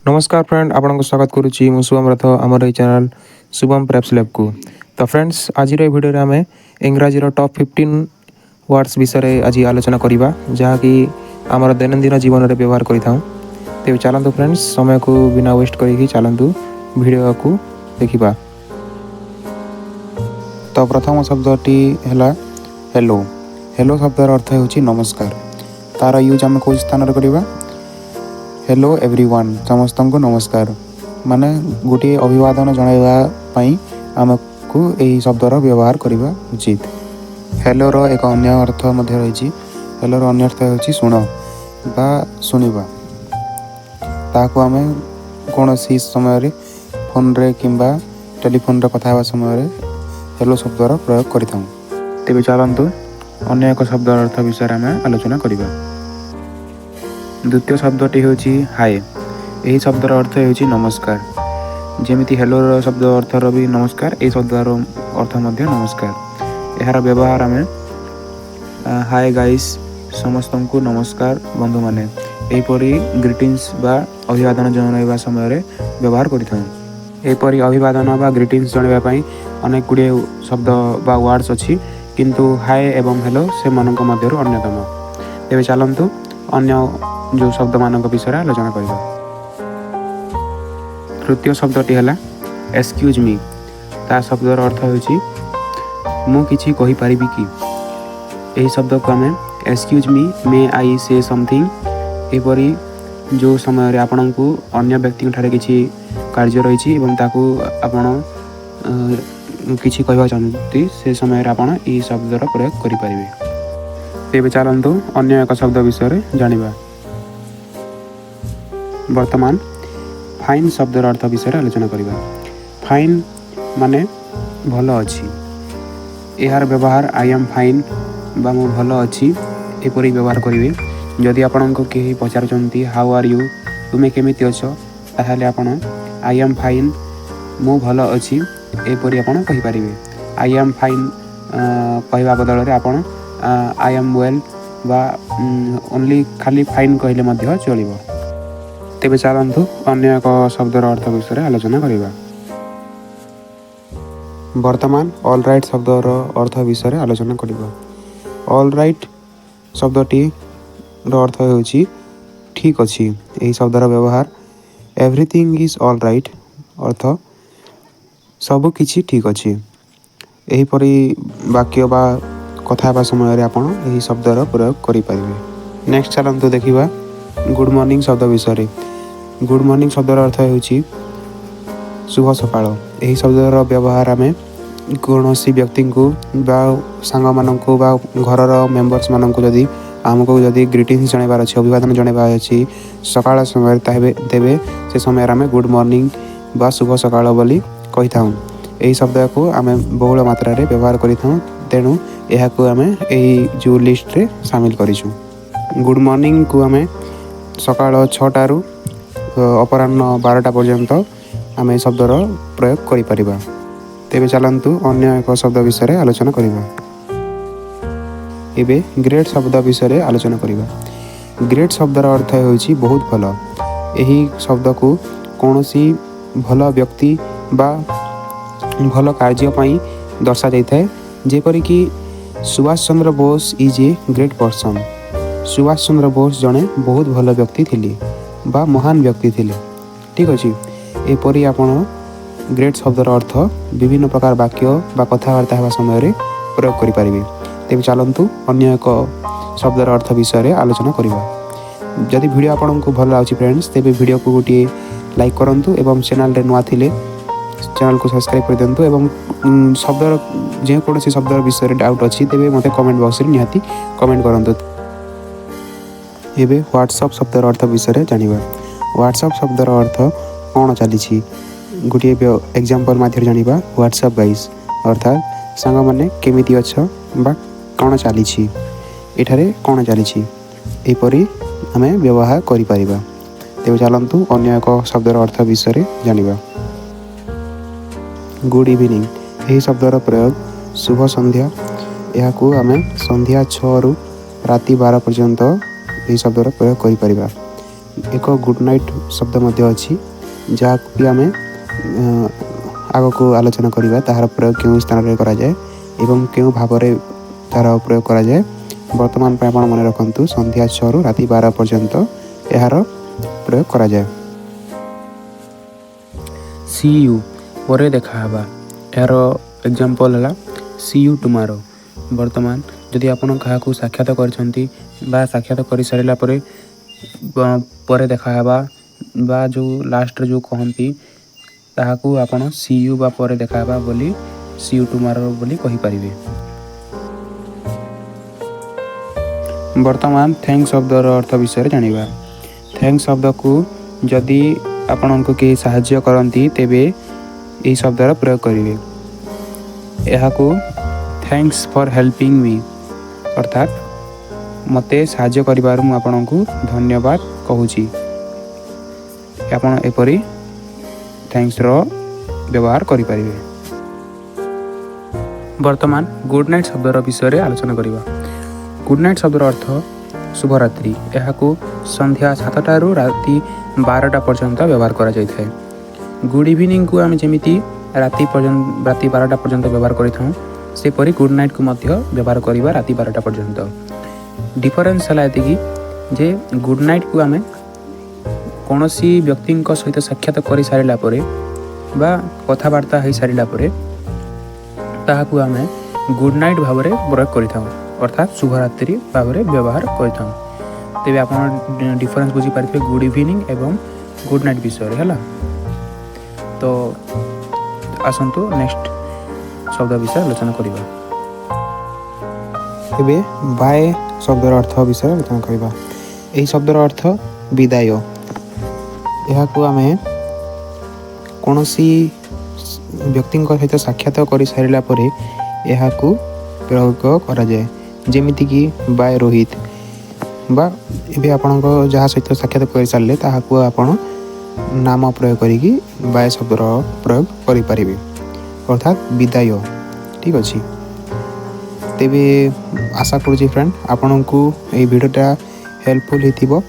नमस्कार फ्रेंड आपन को स्वागत करुच्ची मु शुभम रथ आमर ये चैनल शुभम प्रेप्स लैब को। तो फ्रेंड्स आज वीडियो रे आमे इंग्राजी टॉप 15 वर्ड्स विषय आज आलोचना करवा जहाँकि आमर दैनंदिन जीवन में व्यवहार करें। तेज चलतु फ्रेंड्स समय को बिना वेस्ट करी चलतु वीडियो को देखा। तो प्रथम शब्दटी है हेलो। हेलो शब्दर अर्थ होची नमस्कार। तार यूज आम कौ स्थान करवा हेलो एवरीवन समस्त को नमस्कार माने गोटे अभिवादन जनवाई आमको यही शब्दर व्यवहार करवा उचित। हेलो रो एक अन्य अर्थ रही। हेलो रो अन्य अर्थ होची शुण बा शुणा। ताको आमे कौन सी समय फोन रे किंबा टेलीफोन रे कथा समय हेलो शब्दर प्रयोग करिथां। तेबे चलंतु अन्य एक शब्द अर्थ विषय आमे आलोचना करिबा। द्वितीय शब्दटी होची हाय। यही शब्दर अर्थ होची नमस्कार। जेमिति हेलो शब्द अर्थर भी नमस्कार ए शब्दर अर्थ मध्य नमस्कार। यार व्यवहार आमे हाय गाइस समस्त को नमस्कार बंधु माने एपरी ग्रीटिंग्स बा अभिवादन जणाइबा समय व्यवहार करिथां। एपरी अभिवादन बा ग्रीटिंग्स जणाइबा पई अनेक गुडे शब्द बा वर्ड्स अछि किंतु हाय एवं हेलो से मानक मध्यरु अन्यतम। तेबे चलंतु अन्य जो शब्द मानक विषय आलोचना करबा। तृतीय शब्दटी है एक्सक्यूज मी। ता शब्दर अर्थ होची मु किछि कहि परिबि कि। एही शब्द को हमें एक्सक्यूज मी मे आई से समथिंग एपरी जो समय रे आपन को अन्य व्यक्ति ठारे किछि कार्य रही एवं ताकू आपण किछि कहबा चाहती से समय रे आपण ई शब्दर प्रयोग करि परिबे। तेबे चलंतु अन्य एक शब्द विषय जानिबा। वर्तमान फाइन शब्दर अर्थ विषय आलोचना करवा। फाइन माने भल अच्छी। यार व्यवहार आई एम फाइन बा मु भल अच्छी एपरी व्यवहार करेंगे। जदि आपण को कहीं पचारुंट हाउ आर यू तुम्हें केमिति अछ ताहले आपण आई एम फाइन मु भल अच्छी एपरी आपण कहि परिबे। आई एम फाइन कहवा बदल रे आपण आई एम वेल बा ओनली खाली फाइन कहले मध्य चलिबो। तेबे चलंतु अन्य एक शब्दर अर्थ विषय आलोचना करवा। वर्तमान ऑल राइट शब्दर अर्थ विषय आलोचना करवा। ऑल राइट शब्दटी अर्थ होची ठीक अच्छी। यही शब्दर व्यवहार एवरीथिंग इज ऑल राइट अर्थ सब किछि ठीक अच्छी। एहीपरी वाक्य बा कथा समय आपण यही शब्दर प्रयोग करि परिबे। नेक्स्ट चलंतु देखिबा गुड मॉर्निंग शब्द विषय। गुड मॉर्निंग शब्दर अर्थ होची शुभ सकाळ। यही शब्दर व्यवहार आमे कौनसी व्यक्ति को बा सांग मानक बा घरर मेंबर्स मानक जदि आमको जदि ग्रीटिंग्स जणाइबार अछि अभिवादन जणाइबार अछि सकाळ समय तेबे से समय आमे गुड मॉर्निंग बा शुभ सकाळ बोली कहिथां। एही शब्द को आमे बहुल मात्रा रे व्यवहार करिथां तेणु एहा को आमे एही जो लिस्ट रे शामिल करिछु। गुड मॉर्निंग को आमे सकाळ 6टा रु अपराह्न 12टा पर्यंत आम ए शब्दर प्रयोग करि परिबा। तेबे चलंतु अन्य एक शब्द विषय आलोचना करिबा। एबे ग्रेट शब्द विषय आलोचना करिबा। ग्रेट शब्दर अर्थ होची बहुत भल। एही शब्द को कौनसी भल व्यक्ति बा भल कार्य पई दर्शा जाइथाय। जेपरि कि Subhash Chandra Bose is a great person. Subhash Chandra Bose जने बहुत भल व्यक्ति थिले बा महान व्यक्ति थिले। ठीक अच्छे एपरी आपण ग्रेट शब्दर अर्थ विभिन्न प्रकार वाक्य बा कथबार्ता होगा समय प्रयोग करि परिबे। तेबे चलंतु अन्य एक शब्दर अर्थ विषय आलोचना करवा। जदि वीडियो आपन को भल लागी फ्रेंड्स तेबे वीडियो को गोटे लाइक करंतु एवं चैनल रे नुआ थिले चैनल को सब्सक्राइब कर दिंतु एवं शब्दर जे कोनोसी शब्दर विषय डाउट अछि तेबे मते कमेंट बॉक्स रे निहाती कमेंट करंतु। एबे व्हाट्सएप शब्दर अर्थ विषय जानिबा। व्हाट्सएप शब्दर अर्थ कौन चली गोटे एग्जांपल माध्यम जानिबा। व्हाट्सएप गाइस अर्थात सांग माने केमिति अछ बा कौन चली एठारे कौन चली एपरी आमे व्यवहार करि परिबा। तेबे चलंतु अन्य एक शब्दर अर्थ विषय जानिबा। गुड इवनिंग यही शब्दर प्रयोग शुभ संध्या। यह को आमे संध्या 6 रु राति 12 पर्यंत यही शब्दर प्रयोग करि परिबा। एक गुड नाइट शब्द मध्य अच्छी जहाँ भी आम आग को आलोचना करवा तार प्रयोग क्यों स्थान में कराए एवं क्यों भाव में तार प्रयोग कराए बर्तमान आप मन रखु संध्या 6 रु राति 12 पर्यंत यार प्रयोग कराए। सी यू पर देखा यार एग्जांपल है सी यू टुमारो। वर्तमान जदि आपन क्या साक्षात कर कर सारा पर देखा बा जो लास्ट जो कहती ताकू आपन सी यू बा पर देखा बोली सी यू टुमारो बोली कहि परिबे। वर्तमान थैंक्स शब्दर अर्थ विषय जानिबा। थैंक्स शब्द को जदि आपण को के साहाय्य करती तेबे यही शब्दर प्रयोग करेंगे। यह थैंक्स फॉर हेल्पिंग मी अर्थात मते साहाय्य करिबारु मु आपण को धन्यवाद कहूची। आपण एपरी थैंक्स रो व्यवहार करि परिबे। वर्तमान गुड नाइट शब्दर विषय आलोचना करिबा। गुड नाइट शब्दर अर्थ शुभरात्रि। यह संध्या 7 रु राति 12 पर्यंत व्यवहार करा जाय थाए। गुड इवनिंग को आम जमीती राति 12 पर्यंत व्यवहार करिथाउ सेपरी गुड नाइट को मध्य व्यवहार करिबा राति 12 पर्यंत। डिफरेंस है ये जे गुड नाइट को आम कौन सी व्यक्ति सहित साक्षात कर सारा बा कथबार्ता हो सारा ताकू आम गुड नाइट भाव में प्रयोग करिथाउ अर्थात शुभरात्रि भाव में व्यवहार करिथाउ। तेबे आपण डिफरेंस बुझी पारिबे गुड इवनिंग एवं गुड नाइट विषय है। तो आसंतु नेक्स्ट शब्द विषय आलोचना करिबा। एबे बाय शब्दर अर्थ विषय आलोचना करिबा। एही शब्दर अर्थ विदाय। यह को आमे कौनसी व्यक्ति सहित साक्षात कर सारा पर यह को प्रयोग करा जाए जेमिति कि बाय रोहित बा एबे आपण जहाँ सहित साक्षात कर सारे ताहाकू आपण नाम प्रयोग करिकी बाय शब्दर प्रयोग करि परिबे अर्थात विदाय। ठीक अच्छे तेबे आशा करुँच फ्रेंड आपण को ये वीडियोटा हेल्पफुल होइथिबो।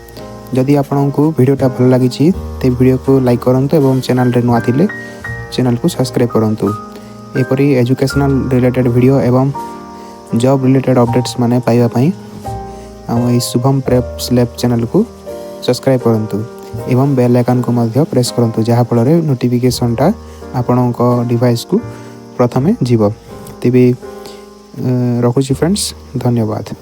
जदि आपण को वीडियोटा भल लगी तो वीडियो को लाइक करंतु एवं चैनल रे नुआ थिले चैनल को सब्सक्राइब करंतु। एपरी एजुकेशनल रिलेटेड वीडियो एवं जॉब रिलेटेड अपडेट्स माने पाइबा पई हम ई शुभम प्रेप स्लैब चैनल को सब्सक्राइब करंतु एवं बेल आइकन को मध्य प्रेस करंतु जहाँ फल नोटिफिकेशनटा आपण डिवाइस को प्रथमे जीव। तेबे रखुची फ्रेंड्स धन्यवाद।